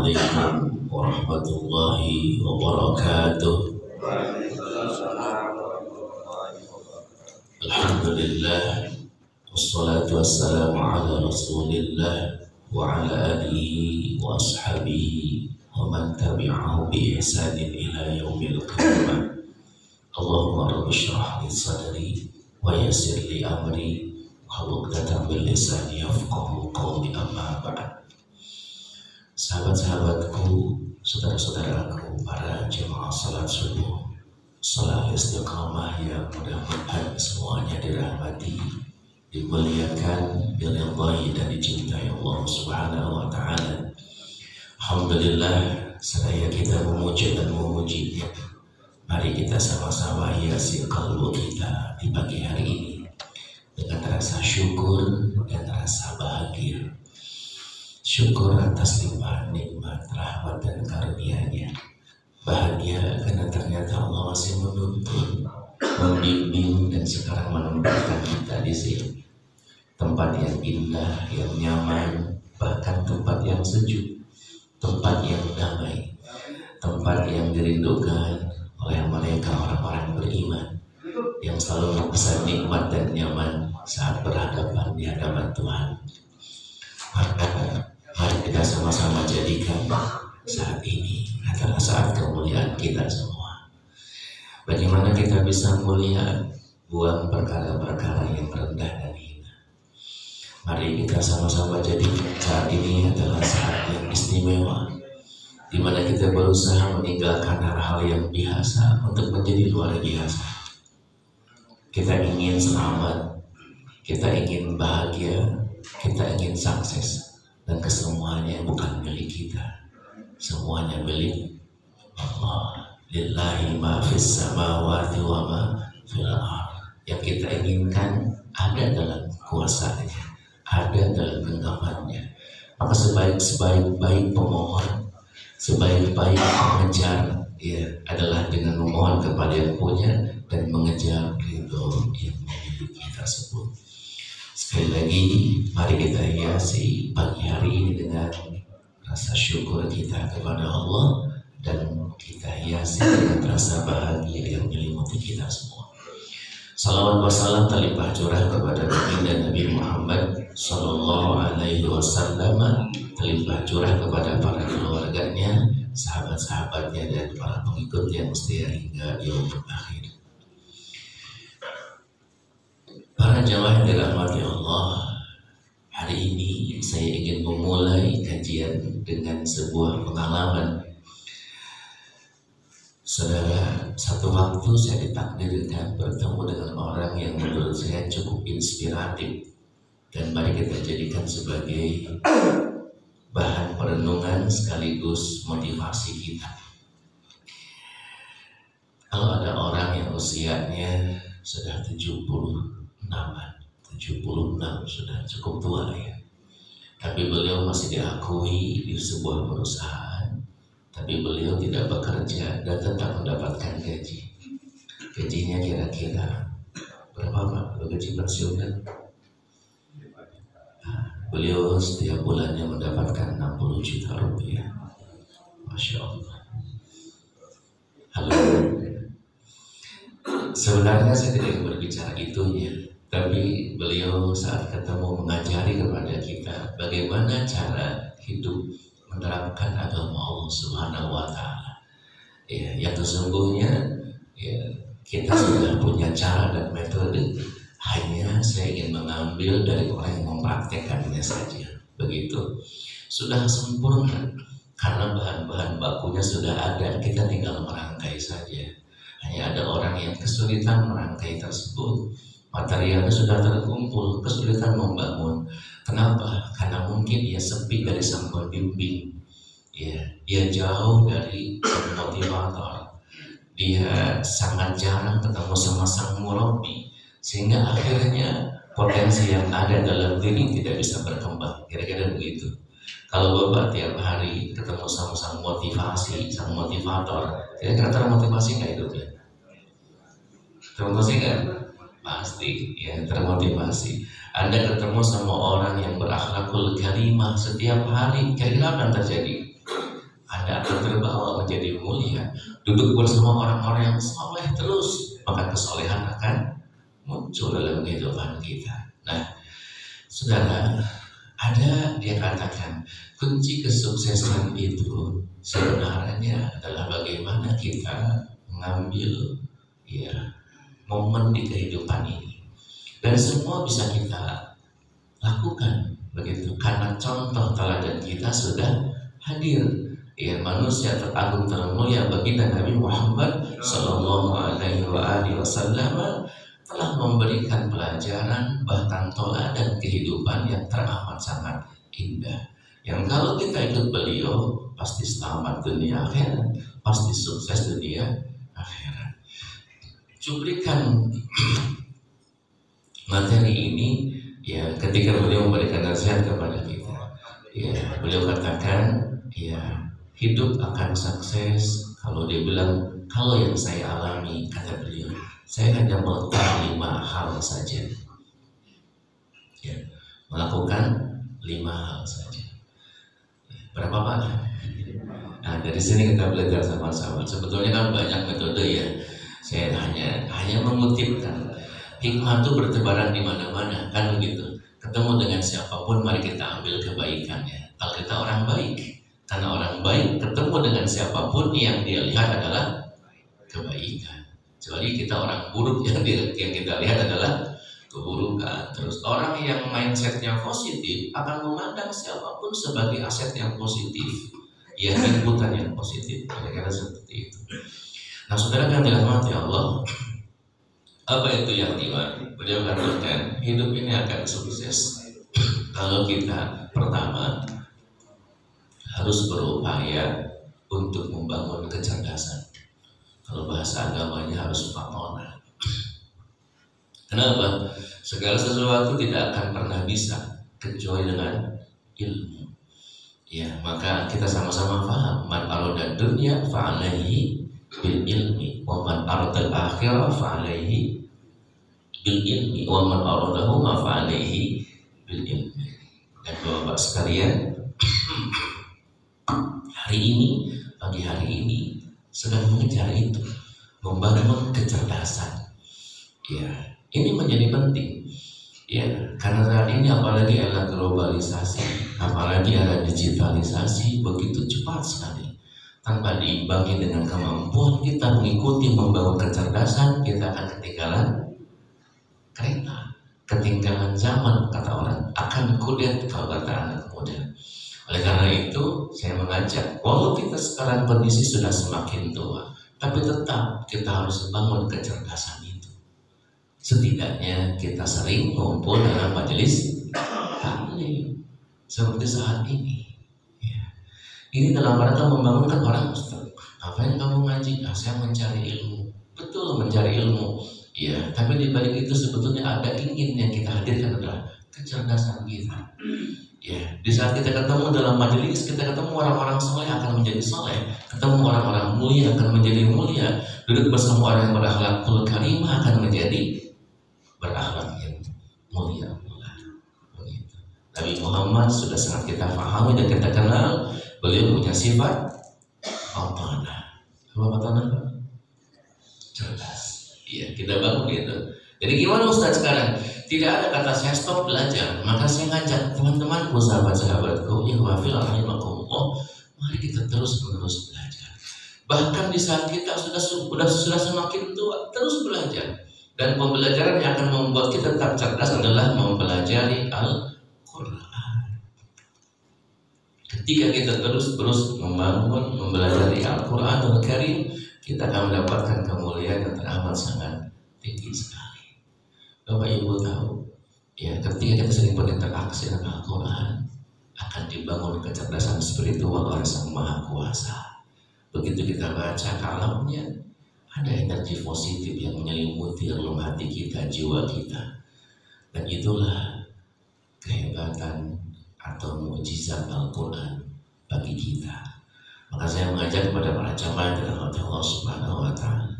Assalamualaikum warahmatullahi wabarakatuh. Alhamdulillah, wassalatu wassalamu ala rasulillah wa ala alihi wa ashabihi wa man tabi'ahu bi ihsanin ila yaumil qiyamah. Allahumma rabbi shrah li sadri wa yassir li amri wahlul 'uqdatam min lisani yafqahu qawli, amma ba'd. Sahabat-sahabatku, saudara-saudaraku, para jemaah salat subuh, salat istiqamah yang mudah-mudahan semuanya dirahmati, dimuliakan, diridhai dan dicintai Allah Subhanahu wa taala. Alhamdulillah, seraya kita memuji dan memujinya, mari kita sama-sama hiasi kalbu kita di pagi hari ini dengan rasa syukur dan rasa bahagia. Syukur atas limpahan nikmat, rahmat dan karunia-Nya. Bahagia karena ternyata Allah masih menuntun, membimbing dan sekarang menempatkan kita di sini. Tempat yang indah, yang nyaman, bahkan tempat yang sejuk, tempat yang damai, tempat yang dirindukan oleh mereka orang-orang beriman yang selalu memesan nikmat dan nyaman saat berhadapan di hadapan Tuhan. Maka mari kita sama-sama jadikan saat ini adalah saat kemuliaan kita semua. Bagaimana kita bisa mulia, buang perkara-perkara yang rendah dan hina. Mari kita sama-sama jadikan saat ini adalah saat yang istimewa, di mana kita berusaha meninggalkan hal-hal yang biasa untuk menjadi luar biasa. Kita ingin selamat, kita ingin bahagia, kita ingin sukses. Dan kesemuanya bukan milik kita, semuanya milik Allah. Lillahi ma fis samawati wa ma fil ardh. Yang kita inginkan ada dalam kuasanya, ada dalam genggamannya. Maka sebaik-baik pemohon, sebaik-baik pengejar, ya, adalah dengan memohon kepada yang punya dan mengejar ridho yang memiliki tersebut. Sekali lagi, mari kita hiasi pagi hari ini dengan rasa syukur kita kepada Allah, dan kita hiasi dengan rasa bahagia yang menyelimuti kita semua. Salawat wassalam terlimpah curah kepada baginda Nabi Muhammad Sallallahu Alaihi Wasallam, terlimpah curah kepada para keluarganya, sahabat-sahabatnya dan para pengikutnya setia hingga yaumul akhir. Para jamaah yang dirahmati Allah, hari ini saya ingin memulai kajian dengan sebuah pengalaman. Saudara, satu waktu saya ditakdirkan bertemu dengan orang yang menurut saya cukup inspiratif, dan mari kita jadikan sebagai bahan perenungan sekaligus motivasi kita. Kalau ada orang yang usianya sudah 76 sudah cukup tua ya, tapi beliau masih diakui di sebuah perusahaan, tapi beliau tidak bekerja dan tetap mendapatkan gaji. Gajinya kira-kira berapa Pak? Kalau gaji pensiun kan? Beliau setiap bulannya mendapatkan 60 juta rupiah. Masya Allah. Halo. Sebenarnya saya tidak ingin berbicara itunya, tapi beliau saat ketemu mengajari kepada kita bagaimana cara hidup menerapkan agama Allah Subhanahu wa taala. Ya, yang sesungguhnya ya, kita sudah punya cara dan metode, hanya saya ingin mengambil dari orang yang mempraktekannya saja. Begitu. Sudah sempurna karena bahan-bahan bakunya sudah ada, kita tinggal merangkai saja. Hanya ada orang yang kesulitan merangkai tersebut. Materialnya sudah terkumpul, kesulitan membangun. Kenapa? Karena mungkin dia sepi dari sang pembimbing, ya, dia jauh dari sang motivator, dia sangat jarang ketemu sama sang murabi, sehingga akhirnya potensi yang ada dalam diri tidak bisa berkembang. Kira-kira begitu. Kalau Bapak tiap hari ketemu sama sang motivasi, sang motivator, kira-kira termotivasi nggak hidupnya? Termotivasi nggak? Pasti ya, termotivasi. Anda ketemu sama orang yang berakhlakul karimah setiap hari, kira-kira apa yang terjadi? Anda akan terbawa menjadi mulia. Duduk bersama orang-orang yang soleh terus, maka kesolehan akan muncul dalam kehidupan kita. Nah, saudara, ada dia katakan kunci kesuksesan itu sebenarnya adalah bagaimana kita mengambil momen di kehidupan ini, dan semua bisa kita lakukan begitu karena contoh teladan kita sudah hadir. Manusia teragung termulia baginda Nabi Muhammad Sallallahu Alaihi Wasallam telah memberikan pelajaran bahkan teladan kehidupan yang teramat sangat indah, yang kalau kita ikut beliau pasti selamat dunia akhirat, pasti sukses dunia akhirat. Cuplikan materi ini ketika beliau memberikan nasihat kepada kita, beliau katakan hidup akan sukses kalau dia bilang, kalau yang saya alami, kata beliau, saya hanya melakukan 5 hal saja, melakukan 5 hal saja. Berapa Pak? Nah, dari sini kita belajar sama-sama. Sebetulnya kan banyak metode ya. Saya hanya mengutipkan. Hikmah itu bertebaran di mana-mana, kan begitu. Ketemu dengan siapapun, mari kita ambil kebaikannya. Kalau kita orang baik, karena orang baik ketemu dengan siapapun yang dia lihat adalah kebaikan. Kecuali kita orang buruk yang kita lihat adalah keburukan. Terus orang yang mindsetnya positif akan memandang siapapun sebagai aset yang positif, inputan yang positif. Kira-kira seperti itu. Nah, saudara yang dirahmati Allah, apa itu yang iman? Beliau katakan hidup ini akan sukses kalau kita pertama harus berupaya untuk membangun kecerdasan. Kalau bahasa agamanya harus fatona. Kenapa? Segala sesuatu tidak akan pernah bisa kecuali dengan ilmu. Maka kita sama-sama paham, man arada dunya fa'alaihi bil ilmi, wa man arada al-akhirah fa'alaihi bil ilmi, wa man aradahuma fa'alaihi bil ilmi. Dan Bapak sekalian, hari ini, pagi hari ini sedang mengejar itu, membangun kecerdasan. Ini menjadi penting. Karena saat ini apalagi ada globalisasi, apalagi ada digitalisasi begitu cepat sekali. Tanpa diimbangi dengan kemampuan kita mengikuti membangun kecerdasan, kita akan ketinggalan kereta, ketinggalan zaman, kata orang, akan kudet kalau kata anak muda. Oleh karena itu, saya mengajak, walau kita sekarang kondisi sudah semakin tua, tapi tetap kita harus bangun kecerdasan itu. Setidaknya kita sering ngumpul dalam majelis taklim seperti saat ini. Ini dalam rangka membangunkan orang. Ngapain kamu ngaji? Saya mencari ilmu. Betul, mencari ilmu. Tapi di balik itu sebetulnya ada ingin yang kita hadirkan adalah kecerdasan kita. Di saat kita ketemu dalam majelis, kita ketemu orang-orang soleh akan menjadi soleh, ketemu orang-orang mulia akan menjadi mulia, duduk bersama orang yang berakhlakul karimah akan menjadi berakhlak yang mulia pula. Begitu. Nabi Muhammad sudah sangat kita pahami dan kita kenal, beliau punya sifat fatana. Apa fatana? Cerdas. Kita bangun itu. Jadi gimana Ustaz sekarang? Tidak ada kata saya stop belajar, maka saya ngajak teman-temanku, sahabat-sahabatku, mari kita terus-menerus belajar. Bahkan di saat kita sudah semakin tua, terus belajar. Dan pembelajaran yang akan membuat kita tetap cerdas adalah mempelajari Al-Quran. Ketika kita terus mempelajari Al-Quran Al-Karim, kita akan mendapatkan kemuliaan yang teramat sangat tinggi sekali. Bapak Ibu tahu, ketika kita sering berinteraksi dengan Al-Quran, akan dibangun kecerdasan spiritual oleh Sang Maha Kuasa. Begitu kita baca kalamnya, ada energi positif yang menyelimuti relung hati kita, jiwa kita. Dan itulah kehebatan atau mukjizat Al-Quran bagi kita. Maka saya mengajak kepada para jamaah dalam hati Allah Subhanahu wa Ta'ala,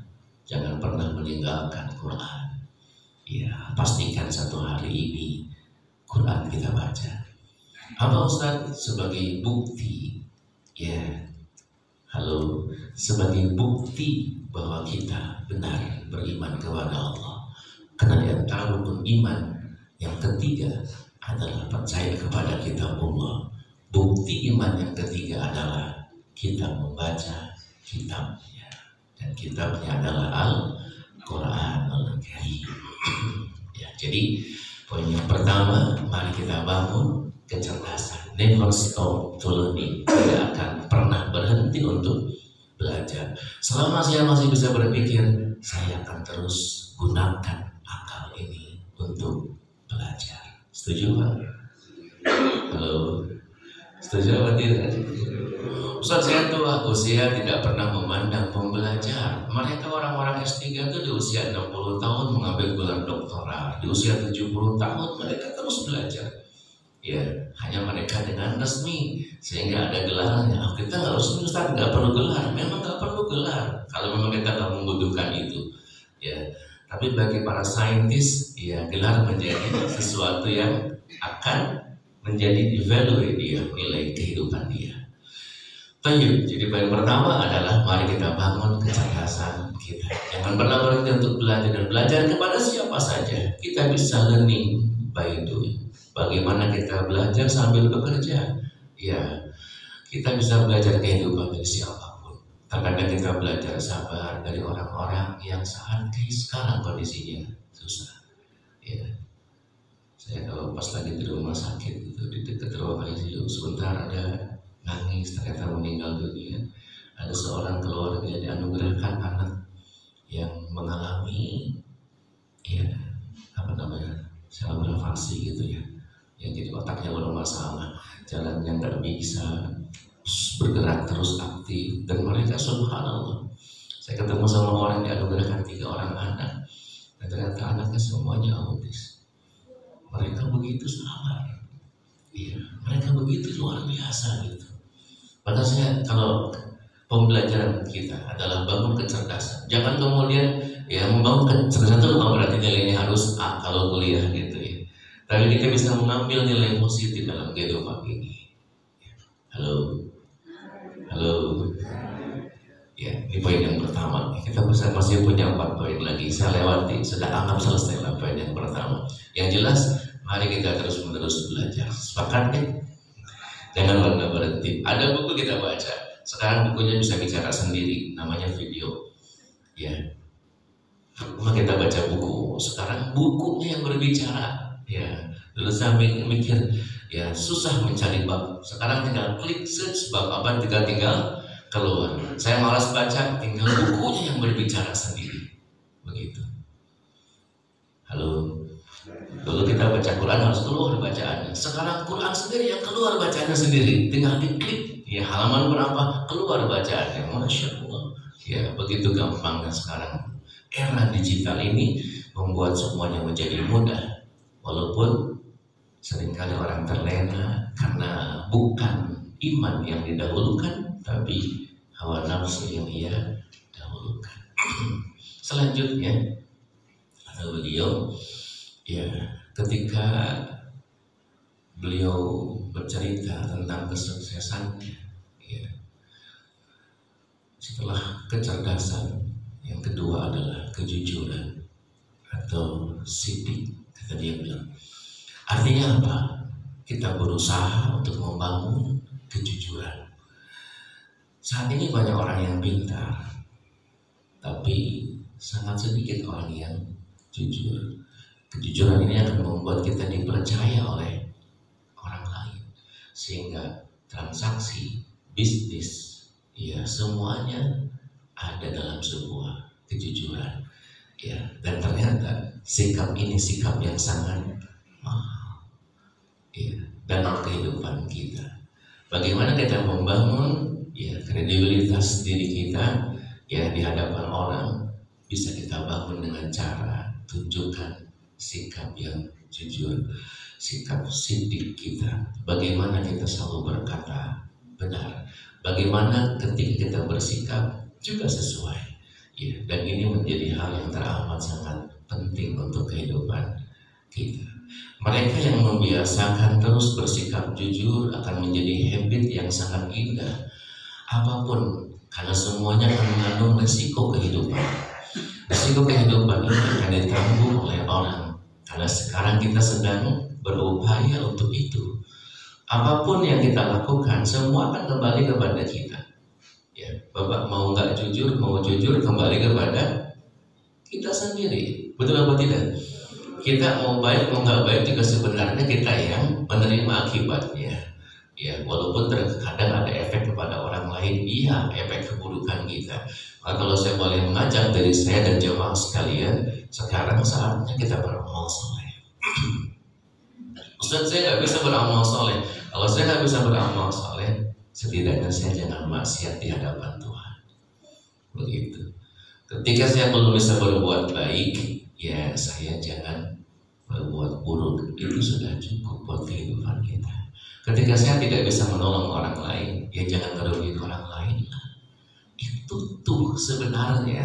jangan pernah meninggalkan Quran. Pastikan satu hari ini Quran kita baca. Apa Ustaz? Sebagai bukti sebagai bukti bahwa kita benar beriman kepada Allah. Karena di antara rukun iman yang ketiga adalah percaya kepada kitabullah. Bukti iman yang ketiga adalah kita membaca kitabnya, dan kitabnya adalah Al-Quran Al-Karim. Ya, jadi poin yang pertama, mari kita bangun kecerdasan. Never stop to learning. Tidak akan pernah berhenti untuk belajar. Selama saya masih bisa berpikir, saya akan terus gunakan akal ini untuk belajar. Setuju Pak? Halo? Setuju apa tidak? Ustaz, saya tua, usia tidak pernah memandang pembelajar. Mereka orang-orang S3 itu di usia 60 tahun mengambil gelar doktoral, di usia 70 tahun mereka terus belajar. Ya, hanya mereka dengan resmi, sehingga ada gelarnya. Kita nggak resmi, Ustaz, nggak perlu gelar. Memang nggak perlu gelar kalau memang kita nggak membutuhkan itu. Ya, tapi bagi para saintis, ya gelar menjadi sesuatu yang akan menjadi evaluate dia, nilai kehidupan dia. Jadi poin pertama adalah mari kita bangun kecerdasan kita. Jangan pernah berhenti untuk belajar, dan belajar kepada siapa saja. Kita bisa learning by doing. Bagaimana kita belajar sambil bekerja? Ya, kita bisa belajar kehidupan dari siapapun. Terkadang kita belajar sabar dari orang-orang yang saat ini sekarang kondisinya susah. Ya, saya kalau pas lagi di rumah sakit itu di dekat ruang ICU, sebentar ada nangis ternyata meninggal dunia. Ada seorang keluarga dianugerahkan anak yang mengalami cerebral palsy gitu ya, yang jadi otaknya bermasalah, jalannya nggak bisa bergerak terus aktif, dan mereka subhanallah, saya ketemu sama orang yang dianugerahkan 3 orang anak, dan ternyata anaknya semuanya autis. Mereka begitu sabar, iya, mereka begitu luar biasa gitu. Padahal saya, kalau pembelajaran kita adalah bangun kecerdasan, jangan kemudian ya membangun kecerdasan itu bukan berarti nilainya harus A kalau kuliah gitu ya. Tapi kita bisa mengambil nilai positif dalam kehidupan ini. Halo, ya ini poin yang pertama. Kita masih punya 4 poin lagi. Saya lewati, sudah anggap selesai lah poin yang pertama. Yang jelas, mari kita terus menerus belajar. Sepakat kan? Jangan pernah berhenti. Ada buku kita baca. Sekarang bukunya bisa bicara sendiri, namanya video. Ya, cuma kita baca buku. Sekarang bukunya yang berbicara. Ya, dulu saya mikir, ya susah mencari bab. Sekarang tinggal klik search bab apa, tinggal keluar. Saya malas baca, tinggal bukunya yang berbicara sendiri. Begitu. Halo. Dulu kita baca Quran harus keluar bacaannya. Sekarang Quran sendiri yang keluar bacaannya sendiri. Tinggal diklik, ya halaman berapa, keluar bacaannya. Masya Allah. Ya begitu gampangnya sekarang. Era digital ini membuat semuanya menjadi mudah. Walaupun seringkali orang terlena karena bukan iman yang didahulukan, tapi hawa nafsu yang ia dahulukan. Selanjutnya ada beliau, ya ketika beliau bercerita tentang kesuksesannya, ya, setelah kecerdasan, yang kedua adalah kejujuran atau sidik, kata dia bilang. Artinya apa? Kita berusaha untuk membangun kejujuran. Saat ini banyak orang yang pintar, tapi sangat sedikit orang yang jujur. Kejujuran ini akan membuat kita dipercaya oleh orang lain, sehingga transaksi, bisnis, ya semuanya ada dalam sebuah kejujuran. Ya, dan ternyata sikap ini sikap yang sangat mahal, ya, dalam kehidupan kita. Bagaimana kita membangun ya kredibilitas diri kita ya di hadapan orang, bisa kita bangun dengan cara tunjukkan sikap yang jujur, sikap sidik kita. Bagaimana kita selalu berkata benar, bagaimana ketika kita bersikap juga sesuai, ya, dan ini menjadi hal yang teramat sangat penting untuk kehidupan kita. Mereka yang membiasakan terus bersikap jujur akan menjadi habit yang sangat indah. apapun, karena semuanya akan mengandung risiko kehidupan. Risiko kehidupan ini akan ditanggung oleh orang, karena sekarang kita sedang berupaya untuk itu. Apapun yang kita lakukan, semua akan kembali kepada kita. Ya, Bapak mau nggak jujur, mau jujur, kembali kepada kita sendiri. Betul apa tidak? Kita mau baik, mau nggak baik juga sebenarnya kita yang menerima akibatnya. Ya, walaupun terkadang ada efek kepada orang lain, iya, efek keburukan kita. Maka kalau saya boleh mengajak dari saya dan jemaah sekalian, sekarang saatnya kita beramal soleh. Ustaz, saya nggak bisa beramal soleh. Kalau saya nggak bisa beramal soleh, setidaknya saya jangan maksiat di hadapan Tuhan. Begitu. Ketika saya belum bisa berbuat baik, ya saya jangan berbuat buruk. Itu sudah cukup buat kehidupan kita. Ketika saya tidak bisa menolong orang lain, ya jangan merugikan orang lain. Itu tuh sebenarnya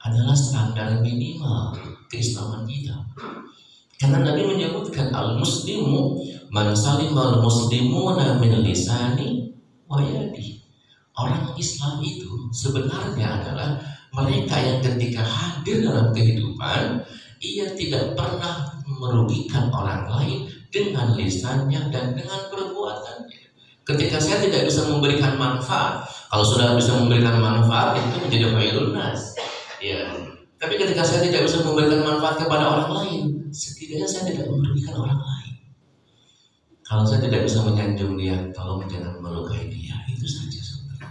adalah standar minimal keislaman kita. Karena Nabi menyebutkan al-muslimu man salimal muslimuna min lisani wa yadi. Orang Islam itu sebenarnya adalah mereka yang ketika hadir dalam kehidupan, ia tidak pernah merugikan orang lain dengan lisannya dan dengan perbuatannya. Ketika saya tidak bisa memberikan manfaat, kalau sudah bisa memberikan manfaat itu menjadi khairun nas. Ya. Tapi ketika saya tidak bisa memberikan manfaat kepada orang lain, setidaknya saya tidak merugikan orang lain. Kalau saya tidak bisa menyanjung dia, tolong jangan melukai dia. Itu saja sebenarnya.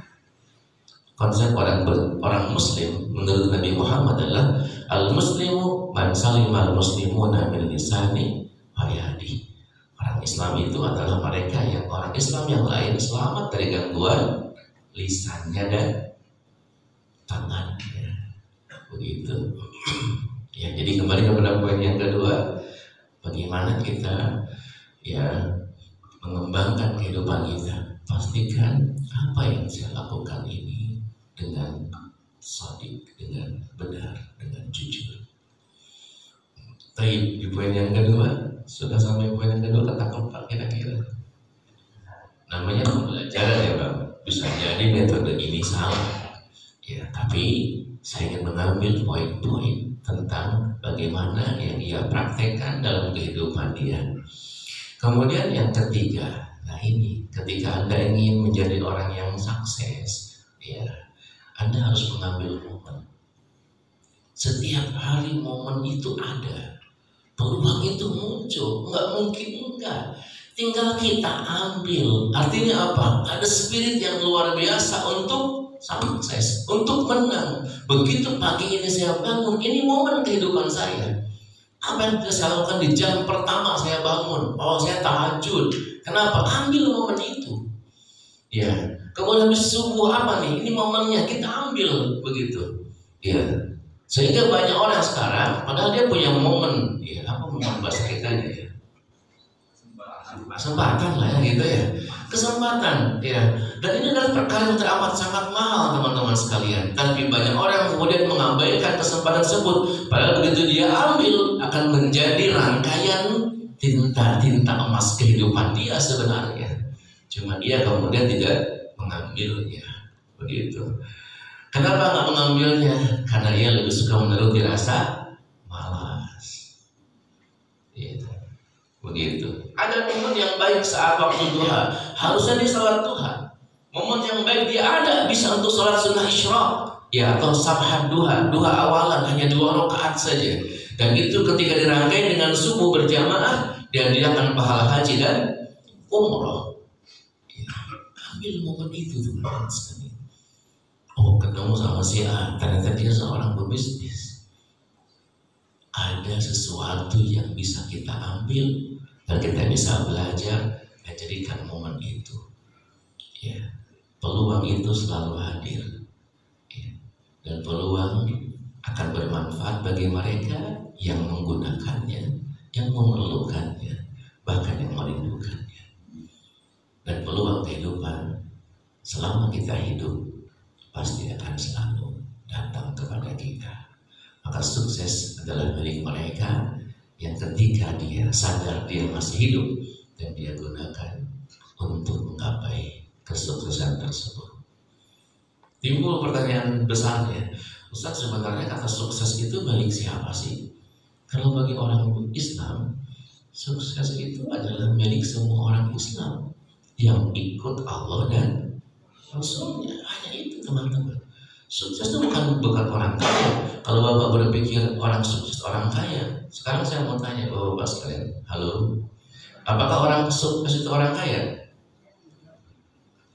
Konsep orang Muslim menurut Nabi Muhammad adalah al-muslimu man salimal muslimuna min lisani wa yadi. Orang Islam itu adalah mereka yang orang Islam yang lain selamat dari gangguan lisannya dan tangannya. Begitu. Ya, jadi kembali kepada poin yang kedua, bagaimana kita ya mengembangkan kehidupan kita. Pastikan apa yang saya lakukan ini dengan shadiq, dengan benar, dengan jujur. Tapi di poin yang kedua, sudah sampai poin yang kedua, kata keempat kira-kira. Namanya pembelajaran ya Bang. Bisa jadi metode ini salah. Ya, tapi saya ingin mengambil poin-poin tentang bagaimana yang dia praktekkan dalam kehidupan dia. Kemudian yang ketiga, nah ini ketika Anda ingin menjadi orang yang sukses, ya, Anda harus mengambil momen. Setiap hari momen itu ada, peluang itu muncul, nggak mungkin enggak. Tinggal kita ambil. Artinya apa? Ada spirit yang luar biasa untuk sukses, untuk menang. Begitu pagi ini saya bangun, ini momen kehidupan saya. Apa yang saya lakukan di jam pertama saya bangun? Oh, saya tahajud. Kenapa? Ambil momen itu. Ya. Kemudian habis subuh apa nih? Ini momennya, kita ambil begitu. Ya. Sehingga banyak orang sekarang, padahal dia punya momen. Ya, apa momen bahasa kitanya ya? Kesempatan lah ya, gitu ya. Kesempatan, ya. Dan ini adalah perkara yang teramat sangat mahal teman-teman sekalian. Tapi banyak orang kemudian mengabaikan kesempatan tersebut. Padahal begitu dia ambil akan menjadi rangkaian tinta-tinta emas kehidupan dia sebenarnya. Cuma dia kemudian tidak mengambilnya. Begitu. Kenapa nggak mengambilnya? Karena ia lebih suka menuruti rasa malas. Gitu. Begitu. Ada momen yang baik saat waktu duha, harusnya dia salat duha. Momen yang baik dia ada bisa untuk salat sunnah isyraq, ya, atau sabhat duha, duha awalan hanya 2 rakaat saja. Dan itu ketika dirangkai dengan subuh berjamaah, dia akan pahala haji dan umroh. Ya, ambil momen itu teman-teman sekalian. Oh, ketemu sama si A, ternyata dia seorang pebisnis. Ada sesuatu yang bisa kita ambil dan kita bisa belajar dan jadikan momen itu. Ya, peluang itu selalu hadir. Ya, dan peluang akan bermanfaat bagi mereka yang menggunakannya, yang memerlukannya, bahkan yang merindukannya. Dan peluang kehidupan selama kita hidup pasti akan selalu datang kepada kita. Maka sukses adalah milik mereka yang ketika dia sadar dia masih hidup dan dia gunakan untuk menggapai kesuksesan tersebut. Timbul pertanyaan besarnya, Ustaz, sebenarnya kata sukses itu milik siapa sih? Kalau bagi orang Islam, sukses itu adalah milik semua orang Islam yang ikut Allah dan Rasulnya. Hanya itu teman-teman. Sukses itu bukan orang kaya. Kalau Bapak berpikir orang sukses orang kaya, sekarang saya mau tanya Bapak sekalian, halo, apakah orang sukses itu orang kaya?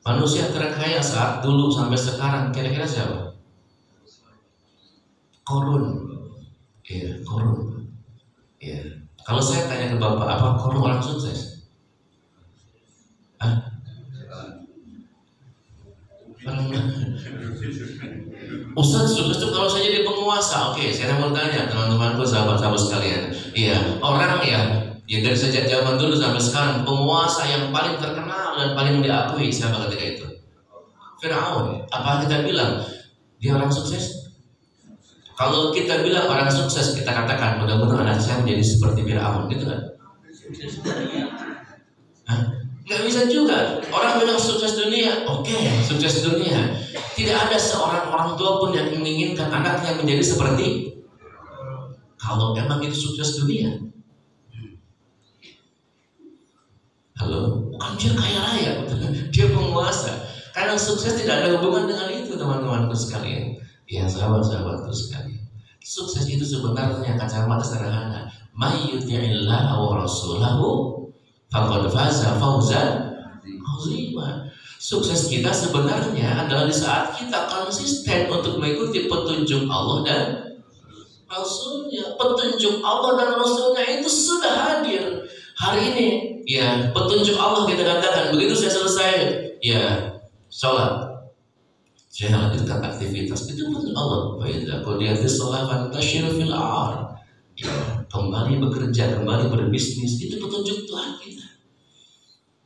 Manusia terkaya saat dulu sampai sekarang kira-kira siapa? Korun. Iya, Korun. Iya. Kalau saya tanya ke Bapak, apa Korun orang sukses? Ustaz, sukses itu kalau saya jadi penguasa. Oke, saya mau tanya teman-temanku, sahabat-sahabat sekalian. Iya, orang ya dari sejak zaman dulu sampai sekarang, penguasa yang paling terkenal dan paling diakui siapa ketika itu? Firaun. Apa kita bilang dia orang sukses? Kalau kita bilang orang sukses, kita katakan mudah-mudahan anak saya menjadi seperti Firaun, gitu kan? Nggak bisa juga. Orang bilang sukses dunia, oke, sukses dunia. Tidak ada seorang orang tua pun yang menginginkan anaknya menjadi seperti. Kalau memang itu sukses dunia. Halo, bukan dia kaya raya, dia penguasa. Karena sukses tidak ada hubungan dengan itu, teman-temanku sekalian. Ya, sahabat-sahabatku sekalian. Sukses itu sebenarnya kacamata sederhana. May yuti'illah wa rasulahu faqad faza fawzan azima. Sukses kita sebenarnya adalah di saat kita konsisten untuk mengikuti petunjuk Allah dan Rasulnya. Petunjuk Allah dan Rasulnya itu sudah hadir. Hari ini, ya, petunjuk Allah kita katakan, begitu saya selesai, ya, sholat, saya lanjutkan aktivitas, itu petunjuk Allah. Fa'idha qudiyatis sholat fantashiru fil ar. Ya, kembali bekerja, kembali berbisnis, itu petunjuk Tuhan kita.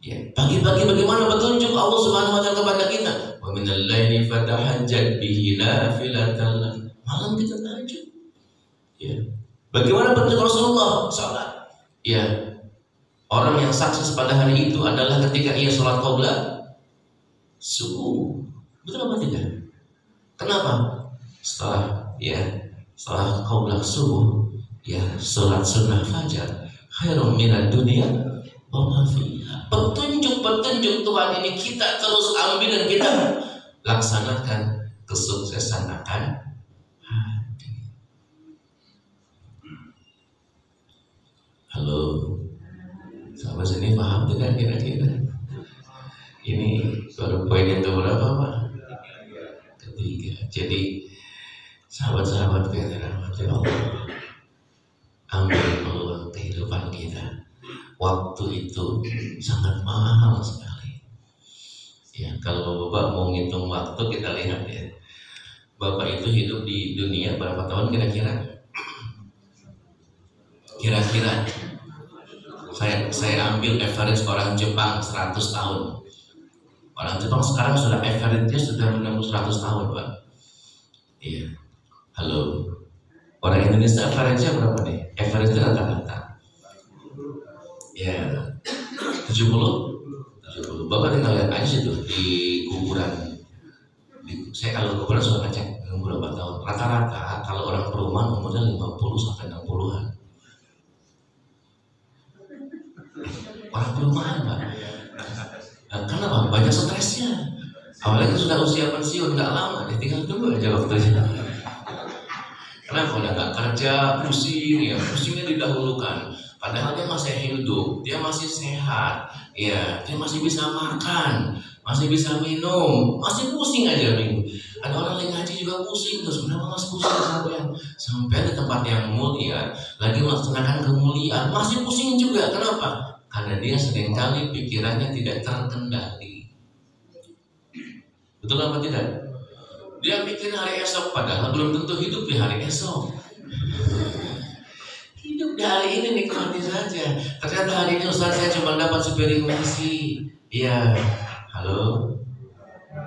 Ya, pagi-pagi bagaimana petunjuk Allah Subhanahu wa taala kepada kita? Wa minal laili fatahajjad bihi nafilatan lak. Malam kita tahajud. Ya. Bagaimana petunjuk Rasulullah? Salat. Ya. Orang yang sukses pada hari itu adalah ketika ia sholat qobliyah subuh. Betul apa tidak? Kenapa? Setelah qobliyah subuh, ya, sholat sunnah fajar, khairun minad dunya wa ma fiha. Petunjuk Tuhan ini kita terus ambil dan kita laksanakan, kesuksesan akan hadir. Halo, sahabat sini paham tidak kira-kira? Ini baru poin yang keberapa, Pak? Ketiga. Jadi sahabat-sahabat yang dirahmati Allah, ambil peluang kehidupan kita. Waktu itu sangat mahal sekali. Ya, kalau Bapak mau ngitung waktu, kita lihat ya. Bapak itu hidup di dunia berapa tahun kira-kira? Kira-kira saya ambil average orang Jepang 100 tahun. Orang Jepang sekarang sudah average-nya sudah menembus 100 tahun, Pak. Iya. Halo. Orang Indonesia average-nya berapa nih? Average rata-rata. Ya, 70. Bapak tinggal lihat aja situ di kuburan. Saya kalau kuburan sudah ngecek berapa tahun. Rata-rata kalau orang perumahan umurnya 50 sampai 60-an. Orang perumahan, Pak. Kenapa? Banyak stresnya. Awalnya sudah usia pensiun, nggak lama, dia tinggal tunggu aja waktunya. Kenapa? Udah nggak kerja, pusing, ya, pusingnya didahulukan. Padahal dia masih hidup, dia masih sehat, ya, dia masih bisa makan, masih bisa minum, masih pusing aja minggu. Ada orang yang ngaji juga pusing terus, kenapa mas pusing sampai di tempat yang mulia, lagi melaksanakan kemuliaan, masih pusing juga. Kenapa? Karena dia seringkali pikirannya tidak terkendali. Betul apa tidak? Dia pikir hari esok, padahal belum tentu hidup di hari esok. Hidup di hari ini nikmati saja. Ternyata hari ini Ustaz saya cuma dapat sepiring nasi. Iya, halo.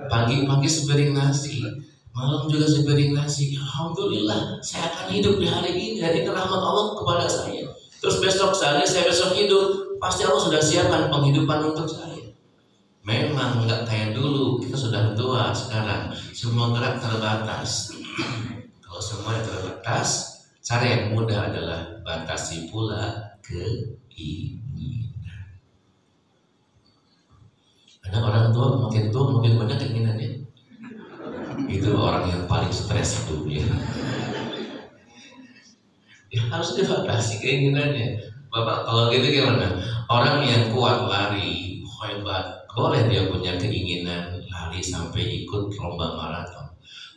Pagi-pagi sepiring nasi, malam juga sepiring nasi. Alhamdulillah, saya akan hidup di hari ini. Dan ini rahmat Allah kepada saya. Terus besok saya besok hidup, pasti Allah sudah siapkan penghidupan untuk saya. Memang nggak kayak dulu, kita sudah tua sekarang, semua gerak terbatas. Kalau semua terbatas, cara yang mudah adalah batasi pula keinginan. Ada orang tua makin banyak keinginannya. Itu orang yang paling stres hidupnya. Ya, harus dibatasi keinginannya. Bapak kalau gitu gimana? Orang yang kuat lari, hebat, boleh dia punya keinginan lari sampai ikut lomba maraton.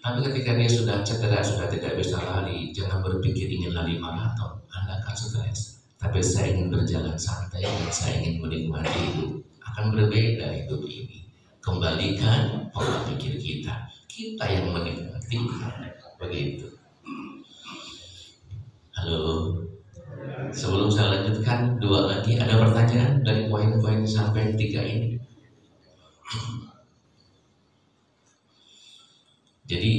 Tapi ketika dia sudah cedera, sudah tidak bisa lari, jangan berpikir ingin lari maraton. Anda akan stres. Tapi saya ingin berjalan santai dan saya ingin menikmati hidup. Akan berbeda hidup ini. Kembalikan pola pikir kita. Kita yang menikmati. Begitu. Halo. Sebelum saya lanjutkan, dua lagi. Ada pertanyaan dari poin-poin sampai 3 ini? Jadi,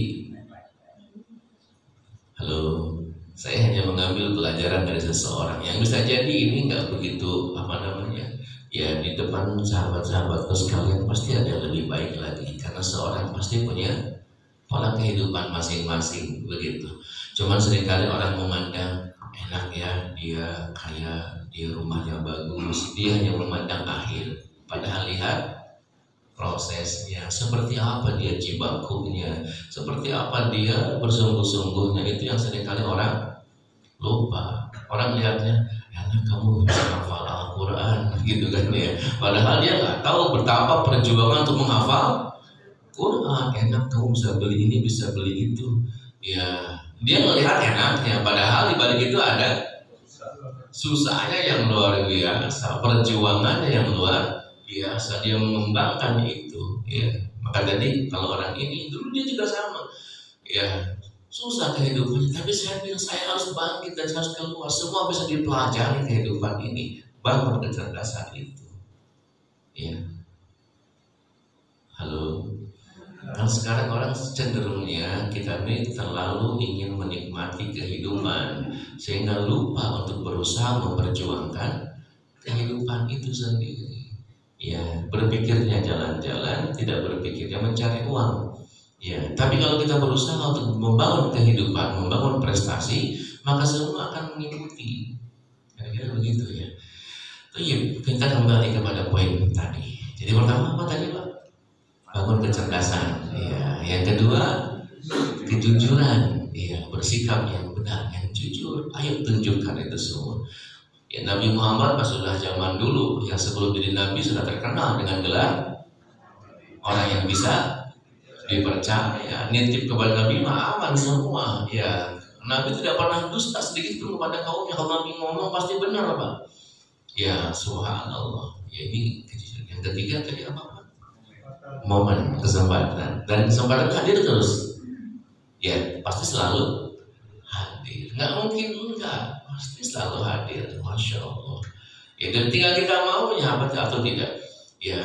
halo, saya hanya mengambil pelajaran dari seseorang yang bisa jadi ini nggak begitu ya di depan sahabat-sahabatku sekalian pasti ada lebih baik lagi karena seorang pasti punya pola kehidupan masing-masing begitu. Cuman seringkali orang memandang enak ya, dia kaya, dia rumahnya bagus, dia hanya memandang akhir. Padahal lihat prosesnya, seperti apa dia jibakunya, seperti apa dia bersungguh-sungguhnya, itu yang seringkali orang lupa. Orang lihatnya, enak kamu bisa hafal Al-Quran gitu kan ya. Padahal dia nggak tahu betapa perjuangan untuk menghafal Quran. Enak kamu bisa beli ini, bisa beli itu. Ya, dia melihat enaknya, padahal di balik itu ada susahnya yang luar biasa, perjuangannya yang luar biasa, dia mengembangkan itu ya. Maka jadi kalau orang ini dulu dia juga sama ya, susah kehidupannya, tapi saya bilang saya harus bangkit dan saya harus keluar. Semua bisa dipelajari kehidupan ini, bangun kecerdasan itu ya. Halo. Kan sekarang orang cenderungnya kita ini terlalu ingin menikmati kehidupan sehingga lupa untuk berusaha memperjuangkan kehidupan itu sendiri. Ya, berpikirnya jalan-jalan, tidak berpikirnya mencari uang. Ya, tapi kalau kita berusaha untuk membangun kehidupan, membangun prestasi, maka semua akan mengikuti. Kira-kira begitu ya. Jadi kita kembali kepada poin tadi. Jadi pertama apa tadi Pak? Bangun kecerdasan. Ya, yang kedua kejujuran. Ya, bersikap yang benar, yang jujur. Ayo tunjukkan itu semua. Ya, Nabi Muhammad pas sudah zaman dulu, yang sebelum jadi Nabi sudah terkenal dengan gelar orang yang bisa dipercaya. Nitip kepada Nabi mah aman semua. Ya, Nabi tidak pernah dusta sedikit pun kepada kaumnya. Kalau Nabi ngomong pasti benar Pak. Ya, subhanallah. Ya, ini kejujuran. Yang ketiga tadi apa Pak? Momen, kesempatan. Dan kesempatan hadir terus. Ya, pasti selalu hadir. Nggak mungkin enggak. Pasti selalu hadir. Masya Allah. Ya, dan tinggal kita maunya apa atau tidak. Ya,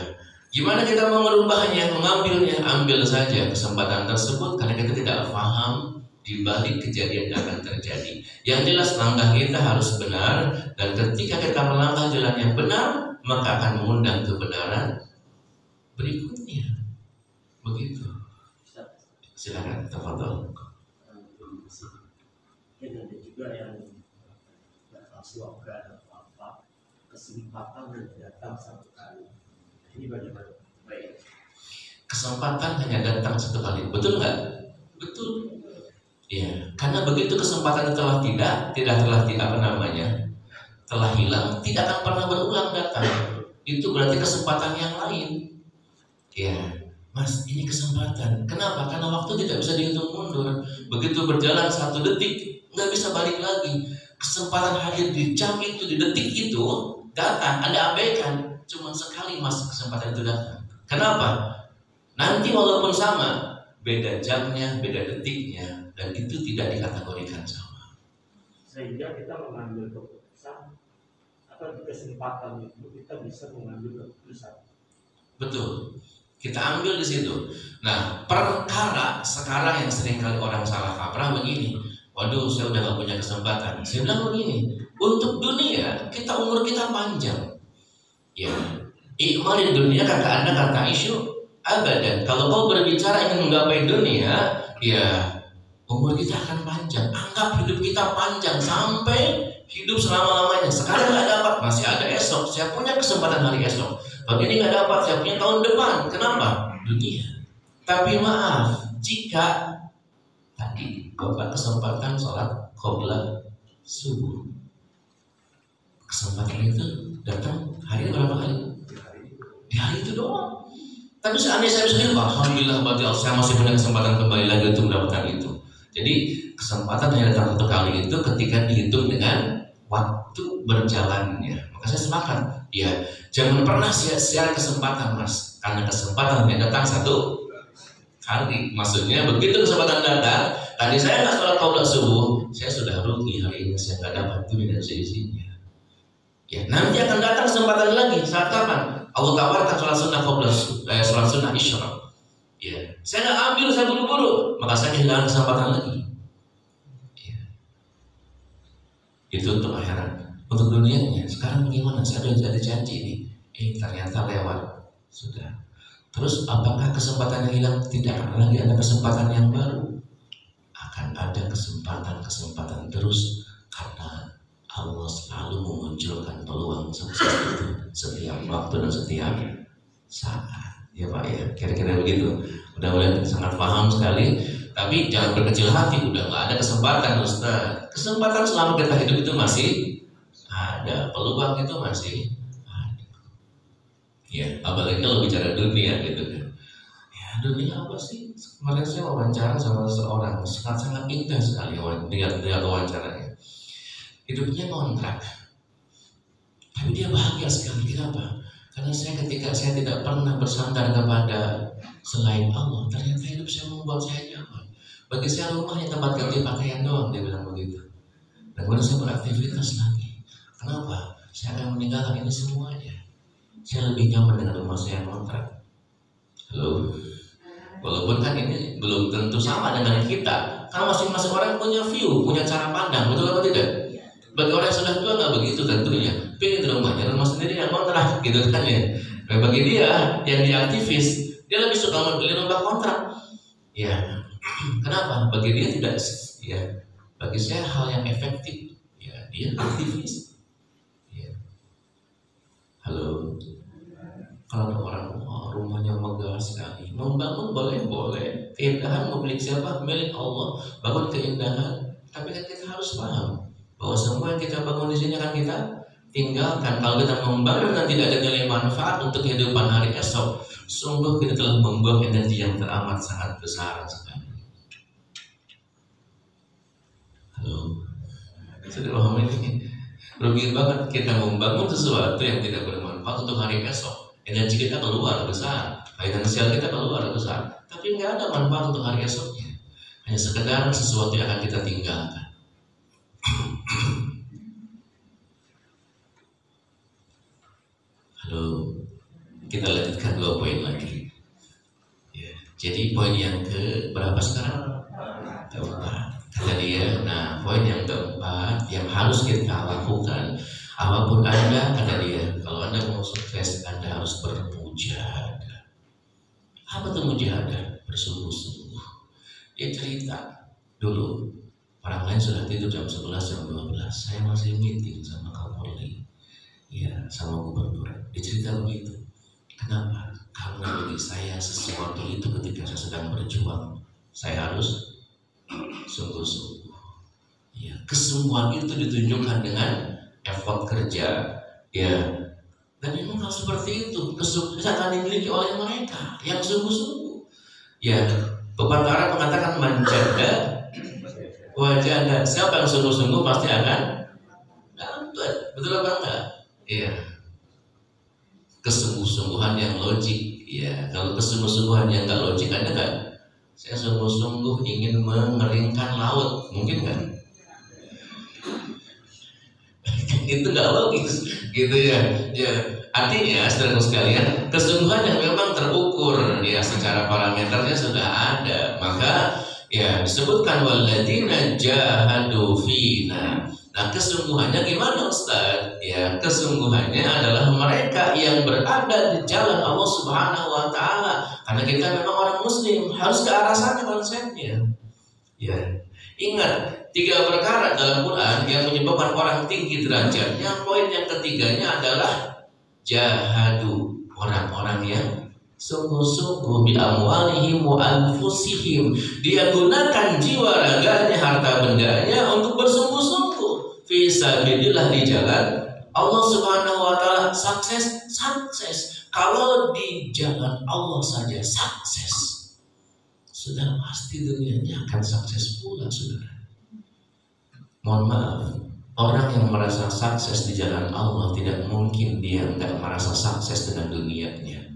gimana kita mau merubahnya, mengambilnya, ambil saja kesempatan tersebut karena kita tidak paham di balik kejadian yang akan terjadi. Yang jelas langkah kita harus benar, dan ketika kita melangkah jalan yang benar, maka akan mengundang kebenaran berikutnya. Begitu. Silakan, tafadhol. Ada juga yang slogan apa kesempatan yang datang satu kali. Ini bagaimana? Baik. Kesempatan hanya datang satu kali, betul nggak? Betul. Ya, karena begitu kesempatan telah telah hilang, tidak akan pernah berulang datang. Itu berarti kesempatan yang lain. Ya, Mas, ini kesempatan. Kenapa? Karena waktu tidak bisa dihitung mundur. Begitu berjalan 1 detik, nggak bisa balik lagi. Kesempatan hadir di jam itu, di detik itu datang. Anda abaikan. Cuma sekali Mas kesempatan itu datang. Kenapa? Nanti walaupun sama, beda jamnya, beda detiknya, dan itu tidak dikategorikan sama. Sehingga kita mengambil keputusan atau di kesempatan itu kita bisa mengambil keputusan. Betul. Kita ambil di situ. Nah, perkara sekarang yang sering kali orang salah kaprah begini. Waduh, saya udah gak punya kesempatan. Saya bilang begini, untuk dunia umur kita panjang. Ya, I'malid dunia kata Anda kata isu abadan. Kalau kau berbicara ingin menggapai dunia, ya umur kita akan panjang. Anggap hidup kita panjang sampai hidup selama-lamanya. Sekarang nggak dapat, masih ada esok. Saya punya kesempatan hari esok. Kalau ini nggak dapat, saya punya tahun depan. Kenapa? Dunia. Tapi maaf, jika tadi Bapak kesempatan sholat qobla subuh, kesempatan itu datang hari berapa kali? Di hari itu doang. Tapi seandainya saya bisa bilang, alhamdulillah berarti saya masih punya kesempatan kembali lagi untuk mendapatkan itu. Jadi kesempatan hanya datang satu kali itu ketika dihitung dengan waktu berjalannya. Maka saya sepakat, ya jangan pernah sia-sia kesempatan, Mas, karena kesempatan hanya datang satu kali. Maksudnya begitu kesempatan datang, tadi saya nggak sholat qobla subuh, saya sudah rugi hari ini, saya nggak dapat dunia dan seisinya. Ya, nanti akan datang kesempatan lagi. Saat kapan? Allah tawarkan sholat sunnah qobla sholat sunnah isyraq. Ya, saya nggak ambil, saya buru-buru, maka saya kehilangan kesempatan lagi. Ya. Itu untuk akhirat. Untuk dunianya, sekarang bagaimana? Saya ada janji ini, ternyata lewat sudah. Terus apakah kesempatan yang hilang? Tidak akan lagi ada kesempatan yang baru. Akan ada kesempatan terus, karena Allah selalu memunculkan peluang seperti itu setiap waktu dan setiap saat. Ya Pak ya, kira-kira begitu. Mudah-mudahan sangat paham sekali. Tapi jangan berkecil hati, udah nggak ada kesempatan Ustaz. Kesempatan selama kita hidup itu masih ada, peluang itu masih ada. Ya, apalagi kalau bicara dunia gitu kan. Ya, dunia apa sih? Kemarin saya wawancara sama seseorang, sangat indah sekali lihat wawancaranya. Hidupnya kontrak, tapi dia bahagia sekali. Kenapa? Karena ketika saya tidak pernah bersandar kepada selain Allah, ternyata hidup saya membuat saya nyaman. Bagi saya rumahnya tempat ganti pakaian doang, dia bilang begitu. Dan kemudian saya beraktivitas lagi. Kenapa? Saya akan meninggalkan ini semuanya. Saya lebih nyaman dengan rumah saya yang kontrak. Halo? Walaupun kan ini belum tentu sama dengan kita. Karena masing-masing orang punya view, punya cara pandang, betul apa tidak? Bagi orang yang sudah tua nggak begitu tentunya. Pengen rumah sendiri yang kontrak, gitu kan ya. Nah, bagi dia yang diaktivis, dia lebih suka membeli rumah kontrak. Ya, kenapa? Bagi dia tidak. Ya, bagi saya hal yang efektif. Ya, dia aktivis. Ya. Halo. Kalau ada orang rumahnya megah sekali, membangun boleh. Keindahan milik siapa? Milik Allah. Bangun keindahan. Tapi kan kita harus paham bahwa semua yang kita bangun di sini akan kita tinggalkan. Kalau kita membangun dan tidak ada nilai manfaat untuk kehidupan hari esok, sungguh kita telah membuang energi yang teramat sangat besar sekali. Halo, sudah paham ini? Rugi banget kita membangun sesuatu yang tidak bermanfaat untuk hari esok. Energi kita keluar besar, finansial kita keluar besar, tapi nggak ada manfaat untuk hari esoknya. Hanya sekedar sesuatu yang akan kita tinggalkan. Halo, kita lanjutkan 2 poin lagi. Ya, jadi poin yang ke berapa sekarang? Keempat. Kata dia, nah poin yang keempat yang harus kita lakukan, apapun Anda, kata dia, kalau Anda mau sukses, Anda harus bermujahadah. Apa itu mujahadah? Bersungguh-sungguh. Dia cerita dulu. Orang lain sudah tidur jam 11, jam 12. Saya masih meeting sama Kapolri, ya, sama gubernur. Dia cerita begitu. Kenapa? Karena bagi saya sesuatu itu ketika saya sedang berjuang, saya harus sungguh-sungguh. Ya, kesungguhan itu ditunjukkan dengan effort kerja. Ya, dan memang harus seperti itu. Kesuksesan akan dimiliki oleh mereka yang sungguh-sungguh. Ya, pepatah Arab mengatakan manjada wajah Anda, siapa yang sungguh-sungguh pasti akan dapat. Betul apa enggak? Iya. Kesungguh-sungguhan yang logik. Ya, kalau kesungguh-sungguhan yang enggak logik, Anda enggak? Saya sungguh-sungguh ingin mengeringkan laut, mungkin kan? Itu enggak logis, gitu ya. Ya, artinya, saudara sekalian, kesungguhan yang memang terukur, ya, secara parameternya sudah ada, maka ya disebutkan walladzina jahadu fina. Nah, Nah, kesungguhannya gimana Ustaz? Ya, kesungguhannya adalah mereka yang berada di jalan Allah Subhanahu wa taala. Karena kita memang orang muslim, harus ke arah sana konsepnya. Ya. Ingat, 3 perkara dalam Quran yang menyebabkan orang tinggi derajatnya. Poin yang ketiganya adalah jahadu, orang-orang yang sungguh-sungguh bi amwalihim wa anfusihim. Dia gunakan jiwa raganya, harta bendanya untuk bersungguh-sungguh fi sabilillah, di jalan Allah Subhanahu wa taala. Sukses. Kalau di jalan Allah saja sukses, sudah pasti dunianya akan sukses pula, saudara. Mohon maaf, orang yang merasa sukses di jalan Allah tidak mungkin dia tidak merasa sukses dengan dunianya.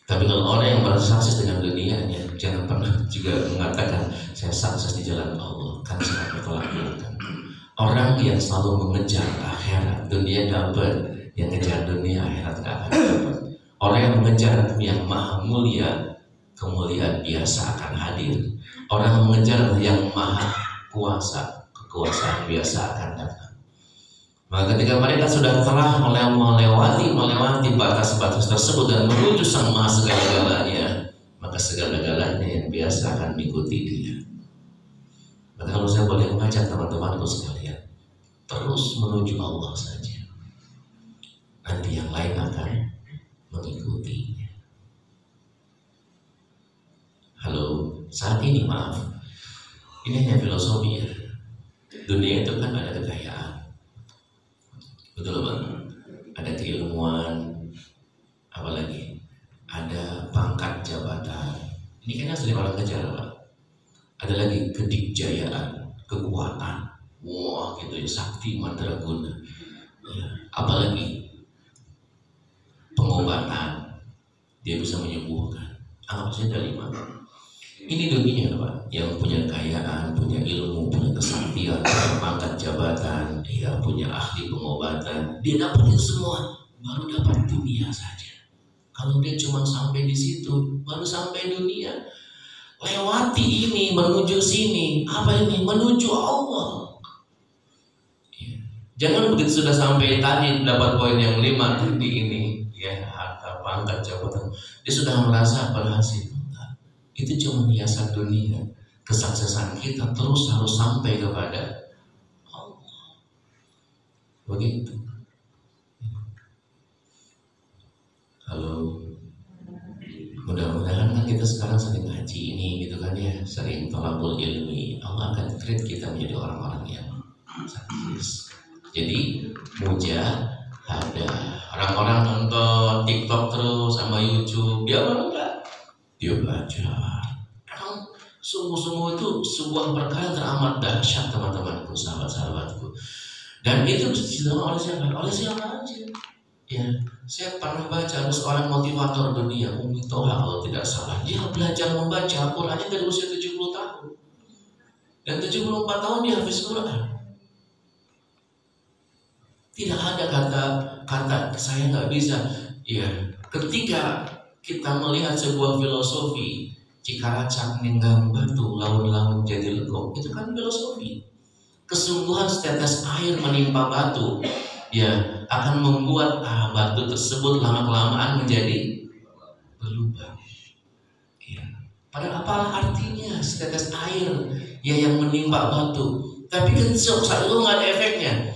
Tapi kalau orang yang merasa sukses dengan dunianya, jangan pernah juga mengatakan saya sukses di jalan Allah, kan sangat bertolak-belakang. Orang yang selalu mengejar akhirat, dunia dapat, yang ngejar dunia akhirat nggak akan dapat. Orang yang mengejar yang maha mulia, kemuliaan biasa akan hadir. Orang yang mengejar yang maha kuasa, kekuasaan biasa akan datang. Maka ketika mereka sudah telah melewati batas-batas tersebut dan menuju sang maha segala-galanya, maka segala-galanya yang biasa akan mengikuti dia. Maka kalau saya boleh mengajak teman-temanku sekalian, terus menuju Allah saja. Nanti yang lain akan mengikutinya. Halo, saat ini maaf, ini hanya filosofi ya. Dunia itu kan ada kekayaan, betul Bang? Ada keilmuan, apalagi ada pangkat jabatan. Ini kan yang sering orang kejar, Pak. Ada lagi kedikjayaan, kekuatan, wah gitu ya, sakti mandraguna. Ya, apalagi pengobatan, dia bisa menyembuhkan. Anggap saja ada 5. Ini dunia Pak, yang punya kekayaan, punya ilmu, punya kesaktian, punya pangkat jabatan, dia punya ahli pengobatan, dia dapat itu semua, baru dapat dunia saja. Kalau dia cuma sampai di situ, baru sampai dunia. Lewati ini, menuju sini, apa ini? Menuju Allah. Ya. Jangan begitu sudah sampai tadi dapat poin yang 5 tadi ini, ya harta, pangkat, jabatan, dia sudah merasa berhasil. Itu cuma hiasan dunia. Kesuksesan kita terus harus sampai kepada Allah. Begitu. Halo. Mudah-mudahan kan kita sekarang sering ngaji ini gitu kan ya, sering thalabul ilmi. Allah akan treat kita menjadi orang-orang yang sukses. Jadi mujahadah. Orang-orang nonton TikTok terus sama YouTube, dia enggak. Dia belajar. Sungguh-sungguh itu sebuah perkara teramat dahsyat teman-temanku, sahabat-sahabatku. Dan itu dilakukan oleh siapa? Oleh siapa aja. Ya, saya pernah baca ada seorang motivator dunia, Umi Toha kalau tidak salah. Dia belajar membaca Qurannya dari usia 70 tahun. Dan 74 tahun dia hafiz Quran. Tidak ada kata saya nggak bisa. Ya, ketika kita melihat sebuah filosofi, Cikaracak ninggang batu, laun-laun jadi legok, itu kan filosofi. Kesungguhan setetes air menimpa batu, ya akan membuat batu tersebut lama-kelamaan menjadi berlubang. Ya. Padahal apalah artinya setetes air ya yang menimpa batu, tapi kan saat itu nggak ada efeknya.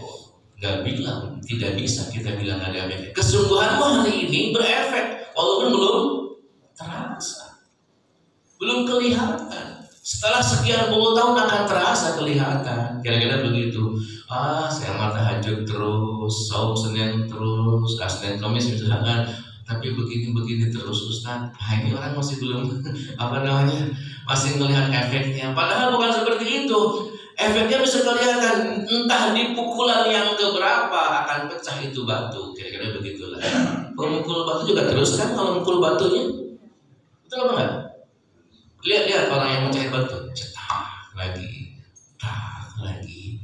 Nggak bilang, tidak bisa kita bilang ada efeknya. Kesungguhanmu hari ini berefek, walaupun belum terasa. Belum kelihatan. Setelah sekian puluh tahun akan terasa kelihatan. Kira-kira begitu. Saya tahajud terus, saum Senin terus, Senin Kamis misalkan. Tapi begini terus Ustaz. Ini orang masih belum masih melihat efeknya. Padahal bukan seperti itu. Efeknya bisa kelihatan. Entah di pukulan yang keberapa akan pecah itu batu. Kira-kira begitulah. Pemukul batu juga terus kan kalau mukul batunya. Betul apa enggak? Lihat orang yang mencari batu, cetak lagi.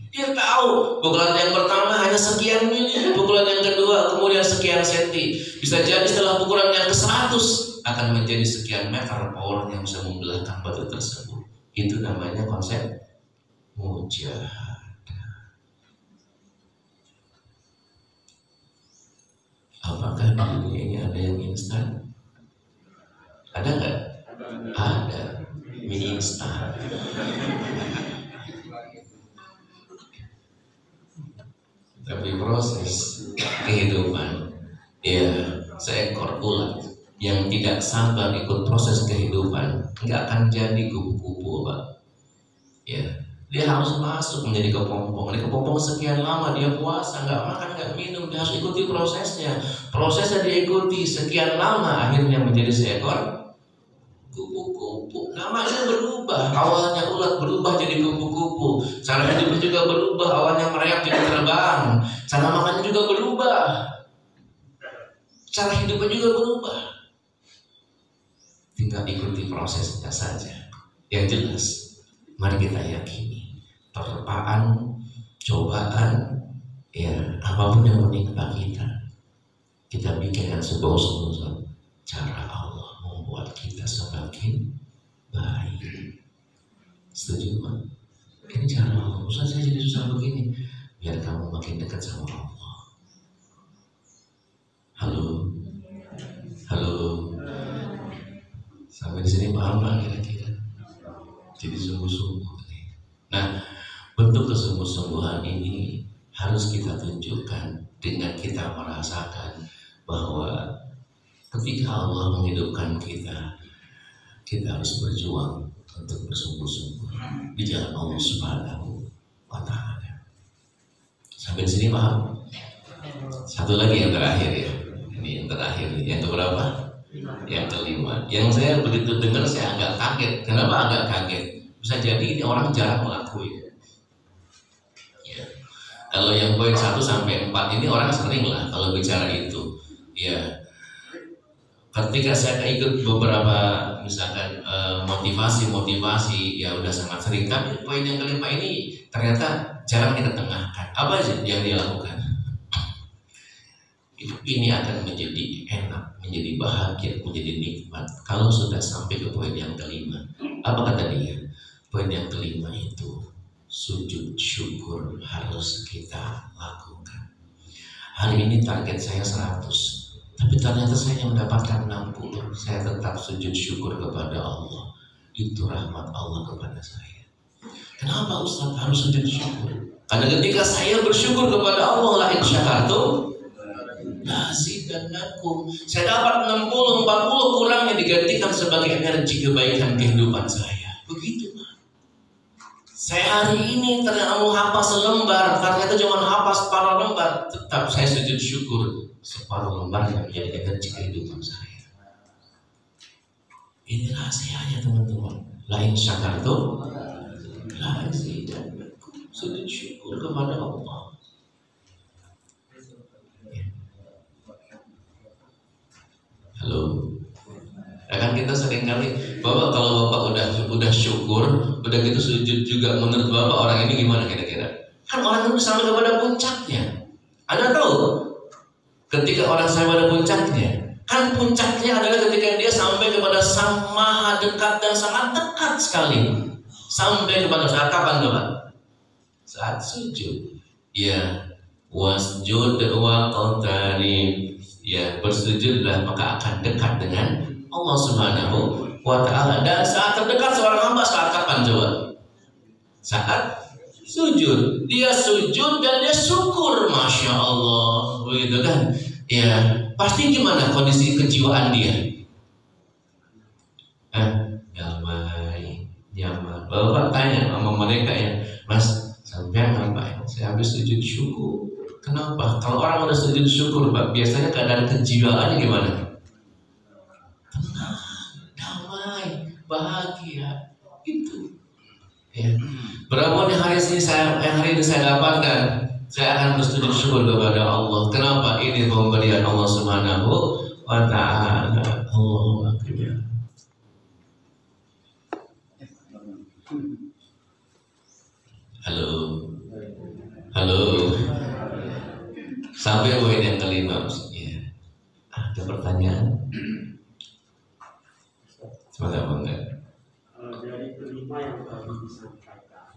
Dia tahu pukulan yang pertama hanya sekian mili, pukulan yang kedua kemudian sekian senti. Bisa jadi setelah pukulan yang ke-100 akan menjadi sekian meter power yang bisa membelahkan batu tersebut. Itu namanya konsep mujahadah. Apakah di dunia ini ada yang instan? Ada nggak? Ada. Mie instan. Tapi proses kehidupan, ya seekor ulat yang tidak sabar ikut proses kehidupan nggak akan jadi kupu-kupu, Pak. Ya, dia harus masuk menjadi kepompong. Di kepompong sekian lama dia puasa, nggak makan, nggak minum, dia harus ikuti prosesnya. Prosesnya diikuti sekian lama, akhirnya menjadi seekor kupu-kupu. Namanya berubah, awalnya ulat berubah jadi kupu-kupu. Cara hidupnya juga berubah, awalnya merayap jadi terbang. Cara makannya juga berubah, cara hidupnya juga berubah. Tinggal ikuti prosesnya saja. Yang jelas, mari kita yakini terpaan, cobaan, ya apapun yang menimpa kita bikinkan sebuah usaha. Cara Allah membuat kita semakin baik. Setuju, Pak? Ini cara Allah. Ustaz, saya jadi susah begini, biar kamu makin dekat sama Allah. Halo, halo. Sampai di sini paham nggak kira-kira? Jadi sungguh-sungguh. Nah, bentuk kesungguh-sungguhan ini harus kita tunjukkan dengan kita merasakan bahwa ketika Allah menghidupkan kita harus berjuang untuk bersungguh-sungguh di jalan Allah Subhanahu wa Ta'ala. Sampai di sini paham? Satu lagi yang terakhir ya. Ini yang terakhir, yang keberapa? Yang kelima. Yang saya begitu dengar saya agak kaget. Kenapa agak kaget? Bisa jadi ini orang jarang mengakui. Ya. Kalau yang poin 1 sampai 4 ini orang sering lah kalau bicara itu. Ya. Ketika saya ikut beberapa misalkan motivasi ya udah sangat sering. Tapi poin yang kelima ini ternyata jarang ditengahkan. Apa sih yang dia lakukan? Ini akan menjadi enak, menjadi bahagia, menjadi nikmat kalau sudah sampai ke poin yang kelima. Apa kata dia? Poin yang kelima itu sujud syukur harus kita lakukan. Hari ini target saya 100, tapi ternyata saya mendapatkan 60. Saya tetap sujud syukur kepada Allah. Itu rahmat Allah kepada saya. Kenapa Ustaz harus sujud syukur? Karena ketika saya bersyukur kepada Allah, la in syakartum lazidannakum. Saya dapat 60, 40 kurangnya digantikan sebagai energi kebaikan kehidupan saya. Begitu, Pak. Saya hari ini ternyata mau hafal selembar, ternyata cuma hafal separuh lembar, tetap saya sujud syukur separuh lembar yang menjadi energi kehidupan saya. Ini rahasianya, teman-teman. La in syakartum lazidannakum. Sujud syukur kepada Allah. Halo, ya kan kita sering kali Bapak kalau Bapak udah syukur, udah gitu sujud juga, menurut Bapak orang ini gimana kira-kira? Kan orang itu sampai kepada puncaknya. Anda tahu ketika orang sampai pada puncaknya, kan puncaknya adalah ketika dia sampai kepada Sang Maha dekat dan sangat dekat sekali. Sampai kepada saat kapan Bapak? Saat sujud. Ya, wasjud wa qatarib. Ya, bersujudlah maka akan dekat dengan Allah Subhanahu wa Ta'ala. Dan saat terdekat seorang hamba saat kapan coba? Saat sujud. Dia sujud dan dia syukur, Masya Allah, begitu kan? Ya, pasti gimana kondisi kejiwaan dia? Damai, nyaman. Bapak tanya sama mereka ya, Mas, sampai ngapain? Saya habis sujud syukur. Kenapa? Kalau orang udah sujud syukur, Pak, biasanya keadaan kejiwaannya gimana? Tenang, damai, bahagia, itu. Ya. Berapa hari ini saya dapatkan, saya akan bersujud syukur kepada Allah. Kenapa? Ini pemberian Allah Subhanahu wa Ta'ala. Allahu Akbar. Halo, halo. Sampai poin yang kelima, ya. Ada pertanyaan? Sebentar, enggak? Dari kelima yang tadi disampaikan,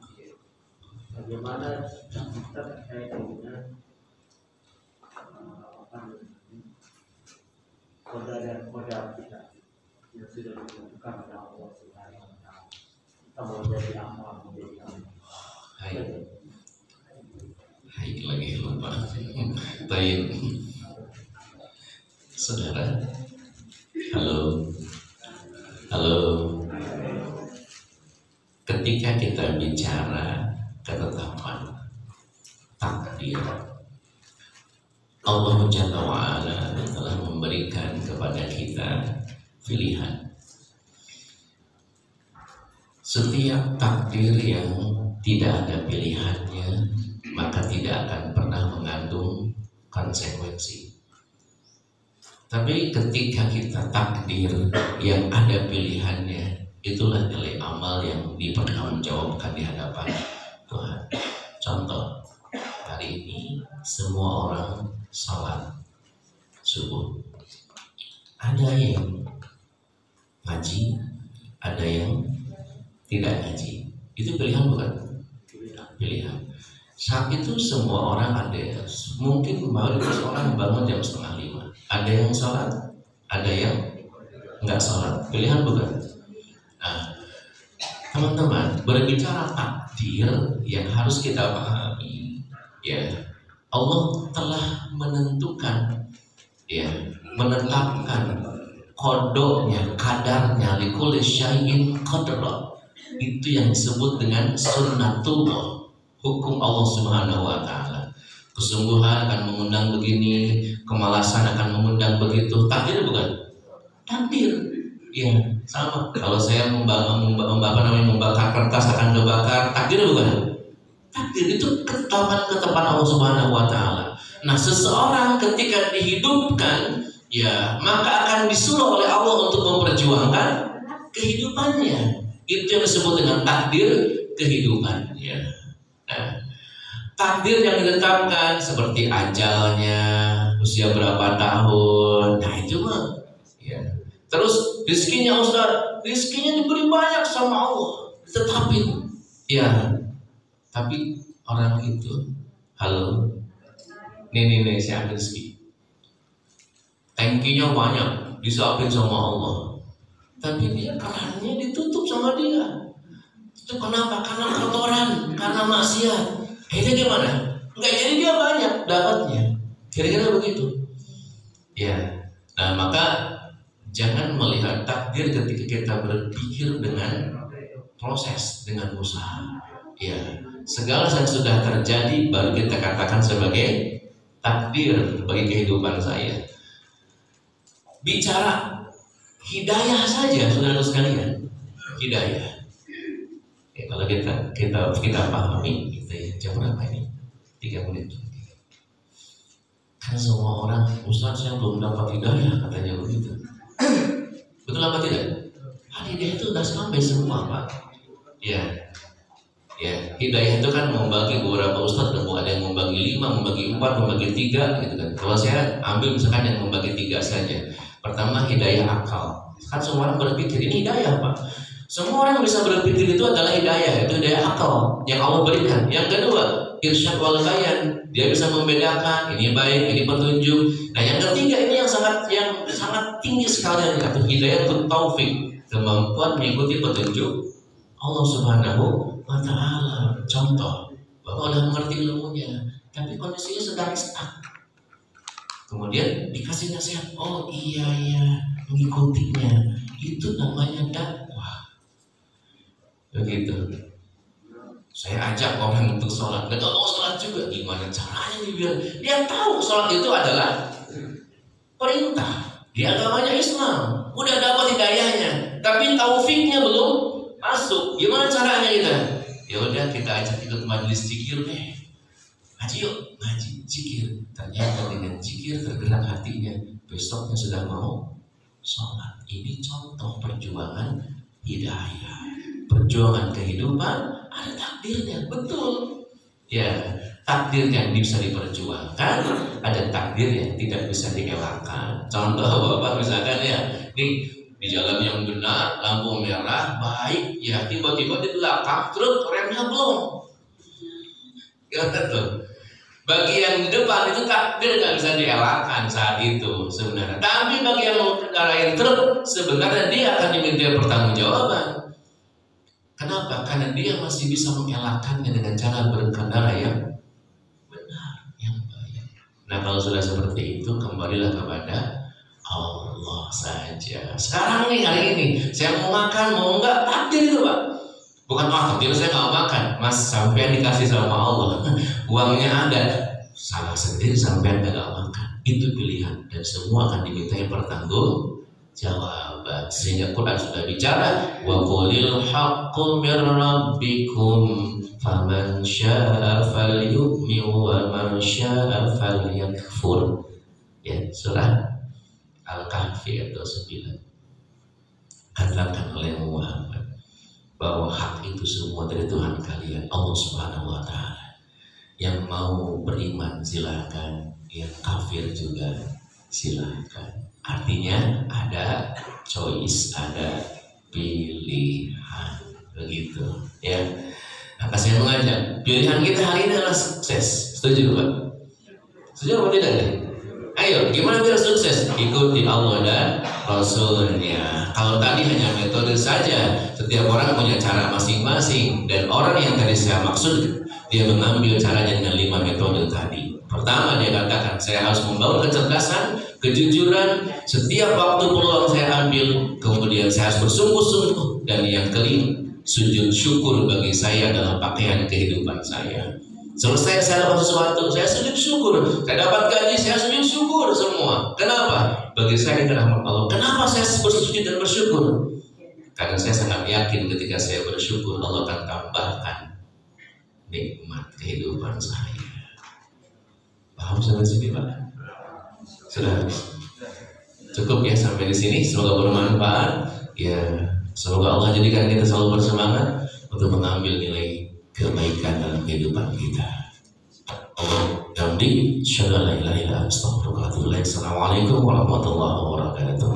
bagaimana kita terkait dengan koda dan koda kita yang sudah ditentukan oleh Allah Subhanahu wa Ta'ala. Kita mau jadi apa, menjadi apa. Hai lagi lupa. Baik, saudara. Halo. Ketika kita bicara ketetapan takdir, Allah Jalla wa'ala telah memberikan kepada kita pilihan. Setiap takdir yang tidak ada pilihannya, maka tidak akan pernah mengandung konsekuensi. Tapi ketika kita takdir yang ada pilihannya, itulah nilai amal yang dipertanggungjawabkan di hadapan Tuhan. Contoh, hari ini semua orang salat subuh. Ada yang ngaji, ada yang tidak ngaji. Itu pilihan bukan? Pilihan. Saat itu semua orang ada, mungkin mayoritas orang bangun jam 4:30. Ada yang sholat, ada yang nggak sholat. Pilihan bukan? Nah, teman-teman, berbicara takdir yang harus kita pahami, ya, Allah telah menentukan, ya, menetapkan kodoknya, kadarnya, likulli syai'in qadra. Itu yang disebut dengan sunnatullah, hukum Allah Subhanahu wa Ta'ala. Kesungguhan akan mengundang begini, kemalasan akan mengundang begitu. Takdir bukan? Takdir. Ya, sama. Kalau saya membakar kertas akan kebakar, takdir bukan? Takdir itu ketetapan Allah Subhanahu wa Ta'ala. Nah, seseorang ketika dihidupkan, ya, maka akan disuruh oleh Allah untuk memperjuangkan kehidupannya. Itu yang disebut dengan takdir kehidupan, ya. Nah, takdir yang ditetapkan seperti ajalnya, usia berapa tahun, nah itu mah, ya. Terus rezekinya Ustaz, rezekinya diberi banyak sama Allah, ditetapin, ya. Tapi orang itu, halo, nih saya ambil rezeki, tankinya banyak, disuapin sama Allah, tapi dia kerannya ditutup sama dia. Itu kenapa? Karena kotoran, karena maksiat. Itu gimana? Enggak, jadi dia banyak dapatnya. Kira-kira begitu. Ya. Nah, maka jangan melihat takdir ketika kita berpikir dengan proses, dengan usaha. Ya. Segala yang sudah terjadi baru kita katakan sebagai takdir bagi kehidupan saya. Bicara hidayah saja, saudara sekalian. Hidayah. Ya, kalau kita pahami, gitu ya. Jam berapa ini? 3 menit. Kan semua orang, Ustaz saya belum dapat hidayah, katanya begitu. Betul apa tidak? Hidayah itu udah sampai semua, Pak. Ya, hidayah itu kan membagi beberapa ustaz, ada yang membagi 5, membagi 4, membagi 3, gitu kan. Kalau saya ambil misalkan yang membagi 3 saja. Pertama, hidayah akal. Kan semua orang berpikir ini hidayah, Pak. Semua orang bisa berpikir itu adalah hidayah, itu hidayah akal yang Allah berikan. Yang kedua, irsyad wal bayan, dia bisa membedakan ini baik, ini petunjuk. Nah, yang ketiga ini yang sangat tinggi sekali, yaitu hidayah taufik, kemampuan mengikuti petunjuk Allah Subhanahu wa Ta'ala. Contoh, Bapak udah mengerti ilmunya, tapi kondisinya sedang stuck. Kemudian dikasih nasihat, oh iya mengikutinya, itu namanya dakwah. Begitu. Saya ajak orang untuk sholat, nggak mau sholat juga, gimana caranya dia? Dia tahu sholat itu adalah perintah. Di agamanya Islam, udah dapat hidayahnya, tapi taufiknya belum masuk. Gimana caranya kita? Ya udah, kita ajak ikut majelis zikir deh. Ngaji yuk, ngaji zikir. Ternyata dengan zikir tergerak hatinya, besoknya sudah mau sholat. Ini contoh perjuangan hidayah, perjuangan kehidupan. Ada takdirnya, betul. Ya, takdir yang bisa diperjuangkan, ada takdir yang tidak bisa dielakkan. Contoh Bapak misalkan ya, nih di jalan yang benar, lampu merah, baik, ya tiba-tiba di belakang truk remnya belum. Gimana tuh? Bagi yang di depan itu takdir nggak bisa dielakkan saat itu sebenarnya. Tapi bagi yang mengendarai truk sebenarnya dia akan diminta pertanggungjawaban. Kenapa? Karena dia masih bisa mengelakkannya dengan cara berkendara yang benar, yang baik. Nah kalau sudah seperti itu kembalilah kepada Allah saja. Sekarang nih hari ini saya mau makan mau enggak takdir itu Pak. Bukan takdir saya nggak makan. Mas sampai dikasih sama Allah uangnya ada, salah sendiri sampai nggak makan. Itu pilihan dan semua akan dimintai pertanggungjawaban. Sehingga Quran sudah bicara wa qulil haqqu mir rabbikum faman syaa'a falyu'min wa man syaa'a falyakfur. Ya, surah Al-Kahfi ayat 9. Katakan oleh Muhammad bahwa hak itu semua dari Tuhan kalian, Allah Subhanahu wa Ta'ala. Yang mau beriman silahkan, yang kafir juga silahkan. Artinya ada choice, ada pilihan, begitu ya. Maka saya mengajak pilihan kita hari ini adalah sukses. Setuju Pak? Setuju atau tidak ya? Ayo, gimana biar sukses? Ikuti Allah dan Rasulnya. Kalau tadi hanya metode saja, setiap orang punya cara masing-masing. Dan orang yang tadi saya maksud, dia mengambil caranya dengan 5 metode tadi. Pertama dia katakan, saya harus membawa kecerdasan, kejujuran, setiap waktu peluang saya ambil. Kemudian saya harus bersungguh-sungguh. Dan yang kelima, sujud syukur bagi saya dalam pakaian kehidupan saya. Selesai saya dapat sesuatu, saya sujud syukur. Saya dapat gaji, saya sujud syukur semua. Kenapa? Bagi saya itu rahmat Allah. Kenapa saya bersujud dan bersyukur? Karena saya sangat yakin ketika saya bersyukur, Allah akan tambahkan nikmat kehidupan saya. Paham sampai sini Pak? Sudah cukup ya sampai di sini. Semoga bermanfaat. Ya, semoga Allah jadikan kita selalu bersemangat untuk mengambil nilai kebaikan dalam kehidupan kita. Allah hamdi, syada la ilaha illa anta, astaghfiruka wa atubu ilaik. Assalamualaikum warahmatullahi wabarakatuh.